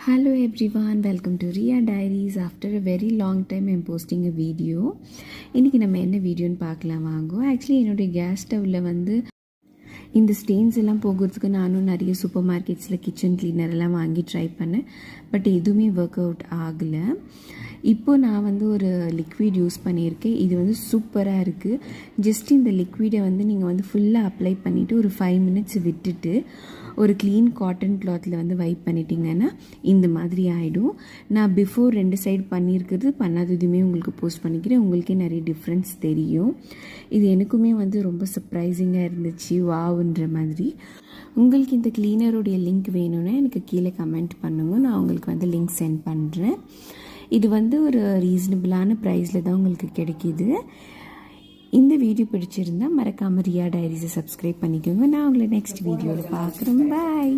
Hello everyone, welcome to Ria Diaries. After a very long time I'm posting a video. இன்றைக்கி நம்ம என்ன வீடியோன்னு பார்க்கலாம் வாங்கோ. ஆக்சுவலி என்னுடைய கேஸ் ஸ்டவ்வில் வந்து இந்த ஸ்டெயின்ஸ் எல்லாம் போகிறதுக்கு நானும் நிறைய சூப்பர் மார்க்கெட்ஸில் கிச்சன் கிளீனர் எல்லாம் வாங்கி ட்ரை பண்ணேன். பட் எதுவுமே ஒர்க் அவுட் ஆகலை. இப்போது நான் வந்து ஒரு லிக்விட் யூஸ் பண்ணியிருக்கேன். இது வந்து சூப்பராக இருக்குது. ஜஸ்ட் இந்த லிக்விடை வந்து நீங்கள் வந்து ஃபுல்லாக அப்ளை பண்ணிவிட்டு ஒரு 5 minutes விட்டுட்டு ஒரு க்ளீன் காட்டன் கிளாத்தில் வந்து வைப் பண்ணிட்டீங்கன்னா இந்த மாதிரி ஆகிடும். நான் பிஃபோர் 2 சைடு பண்ணியிருக்கிறது பண்ணாததுமே உங்களுக்கு போஸ்ட் பண்ணிக்கிறேன். உங்களுக்கே நிறைய டிஃப்ரென்ஸ் தெரியும். இது எனக்குமே வந்து ரொம்ப சர்ப்ரைசிங்காக இருந்துச்சு, வாவுன்ற மாதிரி. உங்களுக்கு இந்த க்ளீனருடைய லிங்க் வேணும்னா எனக்கு கீழே கமெண்ட் பண்ணுங்க, நான் உங்களுக்கு வந்து லிங்க் சென்ட் பண்ணுறேன். இது வந்து ஒரு ரீசனபிளான ப்ரைஸில் தான் உங்களுக்கு கிடைக்கிது. இந்த வீடியோ பிடிச்சிருந்தால் மறக்காமல் ரியா டைரிஸை சப்ஸ்கிரைப் பண்ணிக்கோங்க. நான் உங்களை நெக்ஸ்ட் வீடியோவில் பார்க்குறேன். பாய்.